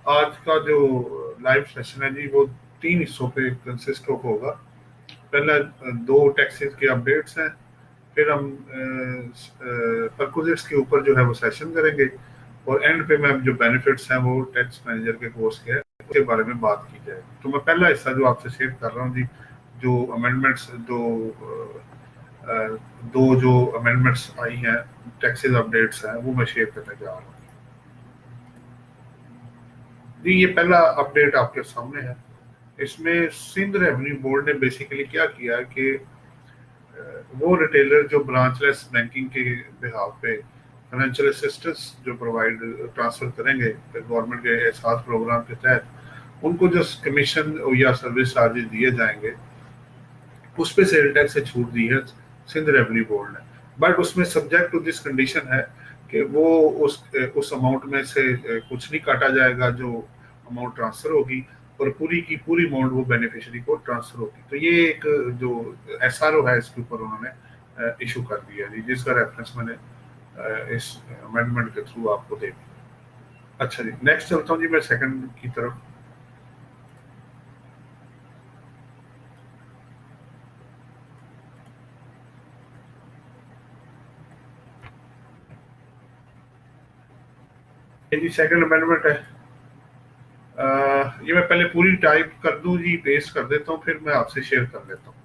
आज का जो लाइव सेशन है जी वो 3 हिस्सों पे कंसिस्ट होगा। पहला 2 टैक्सेस के अपडेट्स हैं, फिर हम परक्विजिट्स के ऊपर जो है वो सेशन करेंगे, और एंड पे मैं जो बेनिफिट्स हैं वो टैक्स मैनेजर के कोर्स के हैं उसके बारे में बात की जाएगी। तो मैं पहला हिस्सा जो आपसे शेयर कर रहा हूँ जी, जो अमेंडमेंट्स दो जो अमेंडमेंट्स आई हैं, टैक्सेस अपडेट्स हैं, वो मैं शेयर करने जा रहा हूँ जी। ये पहला अपडेट आपके सामने है। इसमें सिंध रेवेन्यू बोर्ड ने बेसिकली क्या किया कि वो रिटेलर जो ब्रांचलेस बैंकिंग के बिहाफ पे फाइनेंशियल असिस्टेंस जो प्रोवाइड ट्रांसफर करेंगे गवर्नमेंट के एहसास प्रोग्राम के तहत, उनको जो कमीशन या सर्विस चार्जेस दिए जाएंगे उस पे सेल टैक्स से छूट दी है सिंध रेवेन्यू बोर्ड ने। बट उसमें सब्जेक्ट टू दिस कंडीशन है कि वो उस अमाउंट में से कुछ नहीं काटा जाएगा जो अमाउंट ट्रांसफर होगी, और पूरी की पूरी अमाउंट वो बेनिफिशियरी को ट्रांसफर होगी। तो ये एक जो एसआरओ है इसके ऊपर उन्होंने इशू कर दिया जी, जिसका रेफरेंस मैंने इस अमेंडमेंट के थ्रू आपको दे दिया। अच्छा जी, नेक्स्ट चलता हूँ जी मैं सेकंड की तरफ। ये जी सेकंड अमेंडमेंट है। ये मैं पहले पूरी टाइप कर दूं जी, पेस्ट कर देता हूँ, फिर मैं आपसे शेयर कर लेता हूँ।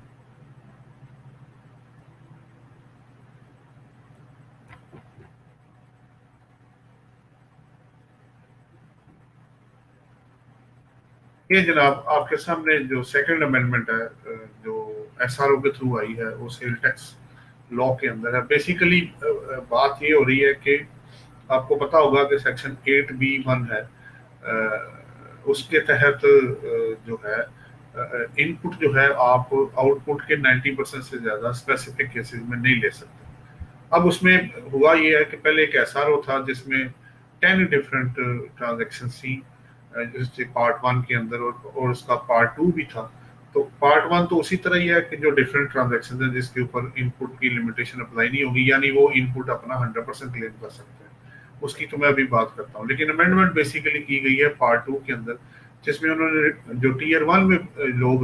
ये जनाब आपके सामने जो सेकंड अमेंडमेंट है जो एसआरओ के थ्रू आई है वो सेल टैक्स लॉ के अंदर है। बेसिकली बात ये हो रही है कि आपको पता होगा कि सेक्शन 8B(1) है, उसके तहत जो है इनपुट जो है आप आउटपुट के 90% से ज्यादा स्पेसिफिक केसेस में नहीं ले सकते। अब उसमें हुआ ये है कि पहले एक एसआरओ था जिसमें 10 डिफरेंट ट्रांजेक्शन थी, जैसे पार्ट 1 के अंदर, और उसका पार्ट 2 भी था। तो पार्ट 1 तो उसी तरह ही है कि जो डिफरेंट ट्रांजेक्शन है जिसके ऊपर इनपुट की लिमिटेशन अप्लाई नहीं होगी, यानी वो इनपुट अपना 100% क्लेम कर सकते हैं। उसकी तो मैं अभी बात करता हूँ, लेकिन अमेंडमेंट बेसिकली की गई है पार्ट 2 के अंदर, जिसमें उन्होंने जो टीयर 1 में लोग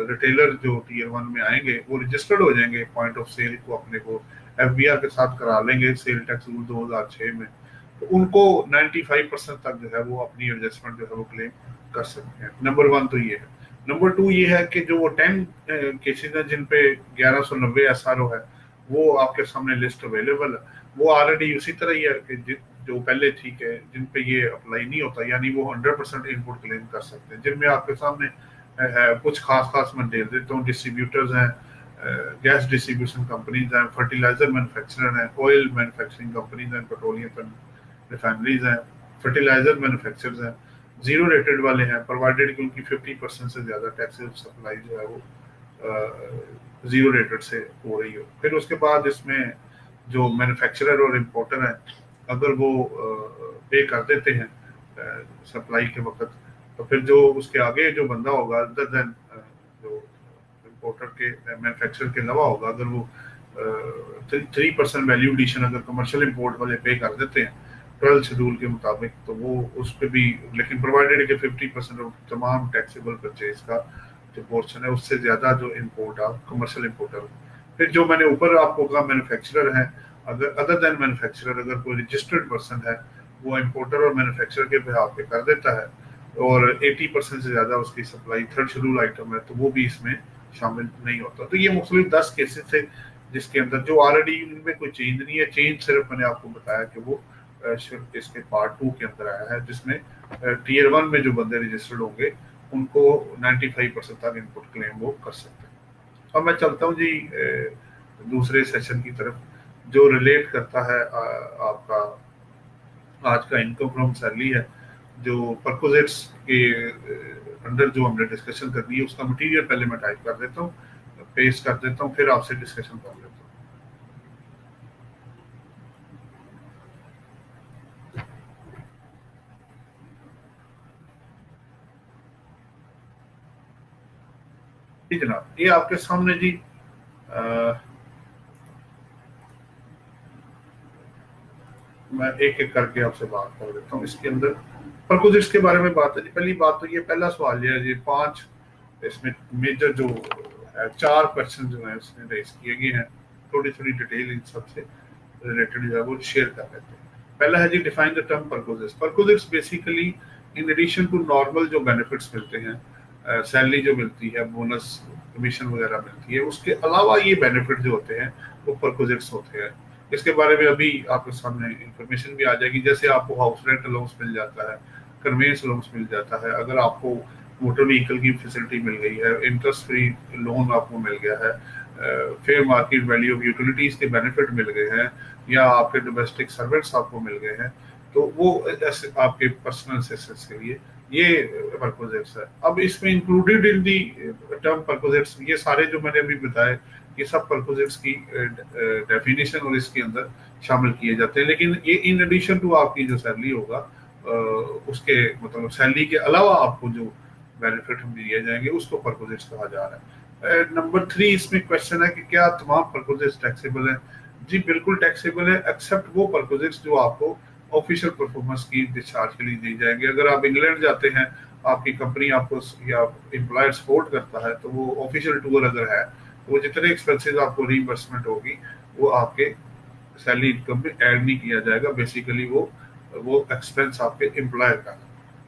रिटेलर जो टीयर 1 में आएंगे वो रजिस्टर्ड हो जाएंगे, पॉइंट ऑफ सेल को अपने को एफबीआर के साथ करा लेंगे सेल टैक्स रूल 2006 में। तो उनको 95% तक जो है वो अपनी एडजस्टमेंट जो है वो क्लेम कर सकते हैं। नंबर 1 तो ये है। नंबर 2 ये है कि जो वो 10 केसेज हैं जिन पे 1190 एसआरओ है, वो आपके सामने लिस्ट अवेलेबल है। वो ऑलरेडी उसी तरह ही है कि जो पहले ठीक है, जिन पे ये अप्लाई नहीं होता, यानी वो 100% इनपुट क्लेम कर सकते हैं, जिनमें आपके सामने है कुछ खास मैं दे देता हूँ। डिस्ट्रीब्यूटर्स हैं, गैस डिस्ट्रीब्यूशन कंपनीज हैं, फर्टिलाइजर मैन्युफैक्चरर हैं, ऑयल मैन्युफैक्चरिंग कंपनीज हैं, पेट्रोलियम रिफाइनरीज हैं, फर्टिलाइजर मैन्युफैक्चरर्स हैं, जीरो रेटेड वाले हैं, प्रोवाइडेड कि उनकी 50% से ज्यादा टैक्सेस सप्लाई जो है वो जीरो रेटेड से हो रही हो। फिर उसके बाद इसमें जो मैन्युफैक्चरर और इम्पोर्टर हैं, अगर वो पे कर देते हैं सप्लाई के वक्त, तो फिर जो उसके आगे जो बंदा होगा अदर देन जो इम्पोर्टर के मैन्युफैक्चरर के अलावा होगा, अगर वो 3% वैल्यू एडिशन अगर कमर्शियल इम्पोर्ट वाले पे कर देते हैं 12 शेड्यूल के मुताबिक, तो वो उस पर भी, लेकिन प्रोवाइडेड कि 50% ऑफ तमाम टैक्सेबल परचेज का जो पोर्शन है उससे ज्यादा जो इम्पोर्ट आप कमर्शियल इम्पोर्टर। फिर जो मैंने ऊपर आपको कहा मैन्युफैक्चरर है, अगर अदर देन मैन्युफैक्चरर अगर कोई रजिस्टर्ड पर्सन है वो इम्पोर्टर और मैन्युफैक्चरर के बिहाफ पे कर देता है, और 80% से ज्यादा उसकी सप्लाई थर्ड शेड्यूल आइटम है, तो वो भी इसमें शामिल नहीं होता। तो ये मुख्तलिफ 10 केसेस थे जिसके अंदर जो ऑलरेडी इनमें कोई चेंज नहीं है। चेंज सिर्फ मैंने आपको बताया कि वो सिर्फ इसके पार्ट 2 के अंदर आया है, जिसमें टीयर 1 में जो बंदे रजिस्टर्ड होंगे उनको 95% तक इनपुट क्लेम वो कर सकते हैं। अब मैं चलता हूँ जी दूसरे सेशन की तरफ, जो रिलेट करता है आपका आज का इनकम फ्रॉम सैलरी है। जो परकोजेट्स के अंडर जो हमने डिस्कशन करनी है उसका मटेरियल पहले मैं टाइप कर देता हूँ, पेस्ट कर देता हूँ, फिर आपसे डिस्कशन कर लेता हूँ। जी जनाब, ये आपके सामने जी मैं एक एक करके आपसे बात कर देता हूँ इसके अंदर। परकोजिट्स के बारे में बात है जी। पहली बात तो ये पहला सवाल ये है जी, 5 इसमें मेजर जो है 4 क्वेश्चन जो है उसमें रेज किए गए हैं, थोड़ी थोड़ी डिटेल इन सबसे रिलेटेड जो है वो शेयर कर लेते हैं। पहला है जी, define the term perquisites. Perquisites basically in addition to normal जो बेनिफिट्स मिलते हैं, सैलरी जो मिलती है, बोनस कमीशन वगैरह मिलती है, उसके अलावा ये बेनिफिट जो होते हैं वो परकोजिट्स होते हैं। इसके बारे में अभी आपके सामने इंफॉर्मेशन भी आ जाएगी। जैसे आपको हाउस रेंट अलाउंस मिल जाता है, कन्वेंस अलाउंस मिल जाता है, अगर आपको मोटर व्हीकल की फैसिलिटी मिल गई है, इंटरेस्ट फ्री लोन आपको मिल गया है, fair market value of utilities के बेनिफिट मिल गए हैं, या आपके डोमेस्टिक सर्वेंट्स आपको मिल गए हैं, तो वो ऐसे आपके पर्सनल असेट्स के लिए ये परकोजिट्स है। अब इसमें इंक्लूडेड इन दी टर्म परकोजिट्स ये सारे जो मैंने अभी बताए, ये सब परकोजिट्स की डेफिनेशन और इसके अंदर शामिल किए जाते हैं। लेकिन ये इन एडिशन टू आपकी जो सैलरी होगा, उसके मतलब सैलरी के अलावा आपको जो बेनिफिट दिए जाएंगे उसको परकोजिट्स कहा जा रहा है। नंबर 3 इसमें क्वेश्चन है कि क्या तमाम परकोजिट्स टैक्सेबल हैं? जी बिल्कुल टैक्सेबल है, एक्सेप्ट वो परकोजिट्स जो आपको ऑफिशियल परफॉर्मेंस की डिस्चार्ज के लिए दी जाएंगे। अगर आप इंग्लैंड जाते हैं, आपकी कंपनी आपको या एम्प्लॉयर सपोर्ट करता है, तो वो ऑफिशियल टूर अगर है तो वो जितने एक्सपेंसेस आपको रीइंबर्समेंट होगी वो आपके सैलरी इनकम में ऐड नहीं किया जाएगा। बेसिकली वो एक्सपेंस आपके एम्प्लॉयर का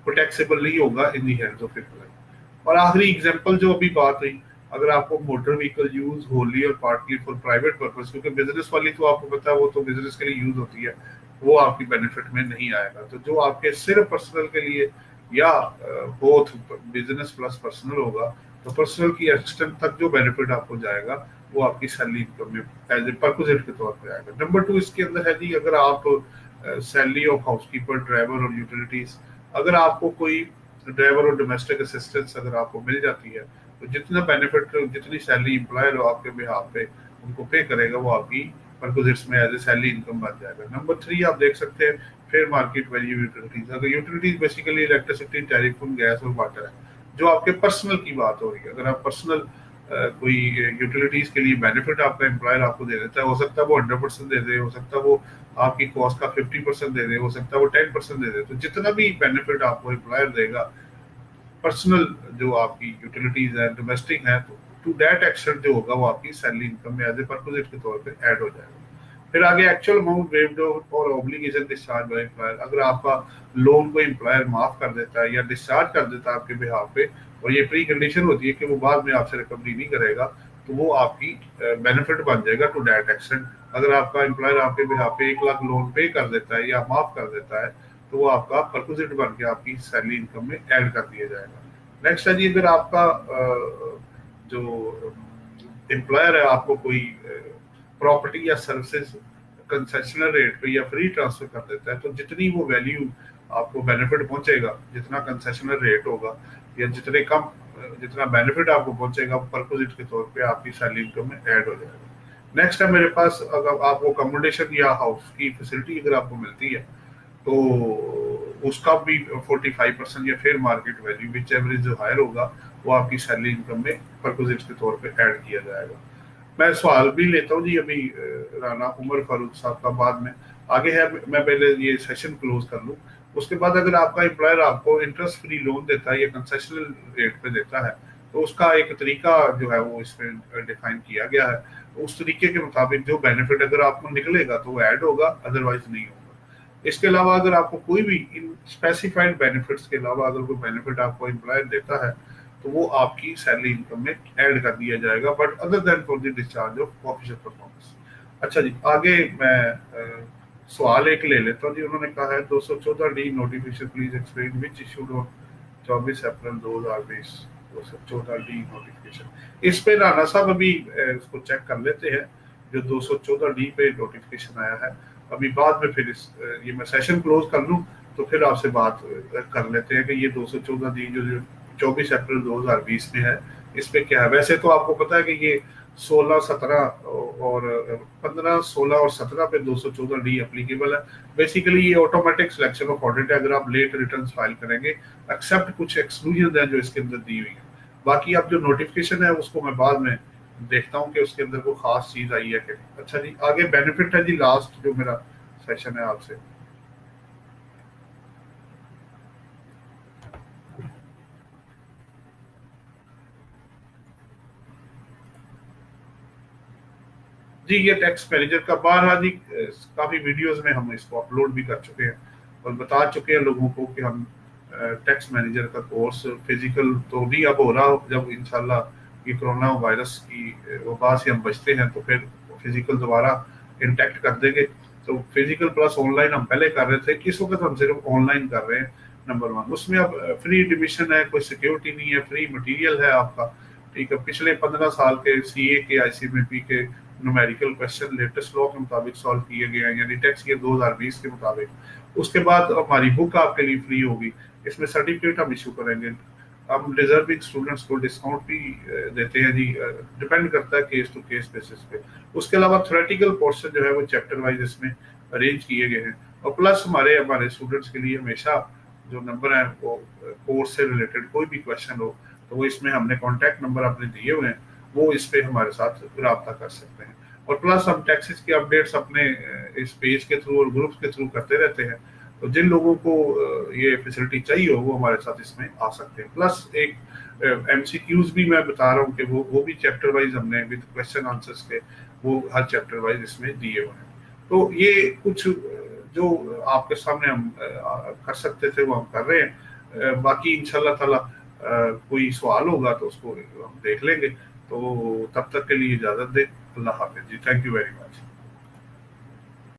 वो टैक्सेबल नहीं होगा इन दी हैंड्स ऑफ एम्प्लॉयर। और आखिरी एग्जांपल जो अभी बात हुई, अगर आपको मोटर व्हीकल यूज होली और पार्टली फॉर प्राइवेट पर्पस, क्योंकि बिजनेस वाली तो आपको पता है वो तो बिजनेस के लिए यूज होती है, वो आपकी बेनिफिट में नहीं आएगा। तो जो आपके सिर्फ पर्सनल के लिए या बोथ बिजनेस प्लस पर्सनल होगा, तो पर्सनल की एक्सटेंट तक जो बेनिफिट आपको जाएगा वो आपकी सैलरी इनकम में एज ए परक्विजिट के तौर पे आएगा। नंबर 2 इसके अंदर है जी, अगर आप सैलरी ऑफ हाउसकीपर, ड्राइवर और यूटिलिटीज, अगर आपको कोई ड्राइवर और डोमेस्टिक असिस्टेंस अगर आपको मिल जाती है, तो जितना बेनिफिट जितनी सैलरी एम्प्लॉयर आपके बिहाफ पे उनको पे करेगा वो आपकी परक्विजिट्स में एज ए सैलरी इनकम बन जाएगा। नंबर 3 आप देख सकते हैं फेयर मार्केट वैल्यू यूटिलिटीज। अगर utilities basically electricity, telephone, gas और वाटर है, जो आपके पर्सनल की बात हो रही है। अगर आप पर्सनल कोई यूटिलिटीज के लिए बेनिफिट आपका एम्प्लॉयर आपको दे देता है, हो सकता है वो 100% दे दे, हो सकता है वो आपकी कॉस्ट का 50% दे दे, हो सकता है वो 10% दे दे। तो जितना भी बेनिफिट आपको एम्प्लॉयर देगा पर्सनल जो आपकी यूटिलिटीज है, डोमेस्टिक है, तो टू दैट एक्सटेंट जो होगा वो आपकी सैलरी इनकम में एज ए परक्विजिट के तौर पे ऐड हो जाएगा। फिर आगे एक्चुअल अमाउंट वेव्ड और ऑब्लिगेशन डिस्चार्ज बाय एम्प्लॉयर। अगर आपका लोन को एम्प्लॉयर माफ कर देता है या डिस्चार्ज कर देता है आपके बिहाफ पे, और ये प्री कंडीशन होती है कि वो बाद में आपसे रिकवरी नहीं करेगा, तो वो आपकी बेनिफिट बन जाएगा टू दैट एक्सटेंट। अगर आपका एम्प्लॉयर आपके बिहाफ पे 1 लाख लोन पे कर देता है या माफ कर देता है, तो वो आपका परक्विजिट बन के आपकी सैलरी इनकम में ऐड कर दिया जाएगा। नेक्स्ट है जी, अगर आपका जो एम्प्लॉयर है आपको कोई प्रॉपर्टी या सर्विसेज कंसेशनल रेट पे या फ्री ट्रांसफर कर देता है, तो जितनी वो वैल्यू आपको बेनिफिट पहुंचेगा, जितना कंसेशनल रेट होगा या जितना बेनिफिट आपको पहुंचेगा, परक्विजिट के तौर पे आपकी सैलरी इनकम में ऐड हो जाएगा। नेक्स्ट है मेरे पास, अगर आपको अकोमोडेशन या हाउस की फैसिलिटी अगर आपको मिलती है, तो उसका भी 45% या fair market value which average जो हायर होगा वो आपकी सैलरी इनकम में परक्विजिट के तौर पे ऐड किया जाएगा। मैं सवाल भी लेता हूँ जी अभी राना उमर फारूक साहब का, बाद में आगे है। मैं पहले ये सेशन क्लोज कर लूँ, उसके बाद अगर आपका एम्प्लॉयर आपको इंटरेस्ट फ्री लोन देता है या कंसेशनल रेट पे देता है, तो उसका एक तरीका जो है वो इसमें डिफाइन किया गया है। उस तरीके के मुताबिक जो बेनिफिट अगर आपको निकलेगा तो वो ऐड होगा, अदरवाइज नहीं होगा। इसके अलावा अगर आपको कोई भी इन स्पेसिफाइड बेनिफिट्स के अलावा अगर कोई बेनिफिट आपको एम्प्लॉयर देता है, तो वो आपकी सैलरी इनकम में ऐड कर दिया जाएगा, but other than for the discharge of official performance. अच्छा जी, आगे मैं सवाल एक ले लेता हूँ जी। उन्होंने कहा है 214D notification please explain which issued on 24 April 2020। 214D notification, इस पे राना साहब अभी इसको चेक कर लेते हैं जो 214D पे नोटिफिकेशन आया है। अभी बाद में फिर ये मैं सेशन क्लोज कर लूँ तो फिर आपसे बात कर लेते हैं कि ये 214D जो 24 अप्रैल 2020 में है, इस पे क्या है। वैसे तो आपको पता है कि ये 16, 17 और 15, 16 और 17 पे 214D एप्लीकेबल है। बेसिकली ये ऑटोमेटिक सिलेक्शन ऑफ ऑडिट है अगर आप लेट रिटर्न्स फाइल करेंगे, एक्सेप्ट कुछ एक्सक्लूजन है जो इसके अंदर दी हुई है। बाकी अब जो नोटिफिकेशन है उसको मैं बाद में देखता हूँ कि उसके अंदर कोई खास चीज आई है कि नहीं। अच्छा जी, आगे बेनिफिट है जी, लास्ट जो मेरा सेशन है आपसे। जी ये टैक्स मैनेजर का बारहा जी काफ़ी वीडियोस में हम इसको अपलोड भी कर चुके हैं और बता चुके हैं लोगों को कि हम टैक्स मैनेजर का कोर्स फिजिकल तो नहीं अब हो रहा, जब इंशाल्लाह ये कोरोना वायरस की वबा से हम बचते हैं तो फिर फिजिकल दोबारा इंटैक्ट कर देंगे। तो फिजिकल प्लस ऑनलाइन हम पहले कर रहे थे, इस वक्त हम सिर्फ ऑनलाइन कर रहे हैं नंबर वन। उसमें अब फ्री एडमिशन है, कोई सिक्योरिटी नहीं है, फ्री मटेरियल है आपका, ठीक है। पिछले 15 साल के सीए के आईसीएमपी के न्यूमेरिकल क्वेश्चन लेटेस्ट लॉ के मुताबिक सॉल्व किए गए हैं, यानी टैक्स ईयर 2020 के मुताबिक। उसके बाद हमारी बुक आपके लिए फ्री होगी, इसमें सर्टिफिकेट हम इशू करेंगे। हम डिजर्विंग स्टूडेंट्स को डिस्काउंट भी देते हैं जी, डिपेंड करता है केस टू केस बेसिस पे। उसके अलावा थ्योरेटिकल पोर्शन जो है वो चैप्टर वाइज इसमें अरेंज किए गए हैं। और प्लस हमारे हमारे स्टूडेंट्स के लिए हमेशा जो नंबर है वो कोर्स से रिलेटेड कोई भी क्वेश्चन हो तो वो इसमें हमने कॉन्टैक्ट नंबर अपने दिए हुए हैं, वो इस पे हमारे साथ रब्ता कर सकते हैं। और प्लस हम टैक्सेस की अपडेट्स अपने इस पेज के थ्रू और ग्रुप्स के थ्रू करते रहते हैं, तो जिन लोगों को ये फैसिलिटी चाहिए हो वो हमारे साथ इसमें आ सकते हैं। प्लस एक एमसीक्यूज भी मैं बता रहा हूँ कि वो भी चैप्टर वाइज हमने विद क्वेश्चन आंसर्स के वो हर चैप्टर वाइज इसमें दिए हुए हैं। तो ये कुछ जो आपके सामने हम कर सकते थे वो हम कर रहे हैं। बाकी इंशाल्लाह ताला कोई सवाल होगा तो उसको हम देख लेंगे। तो तब तक के लिए इजाज़त दें। अल्लाह हाफिज़ जी, थैंक यू वेरी मच।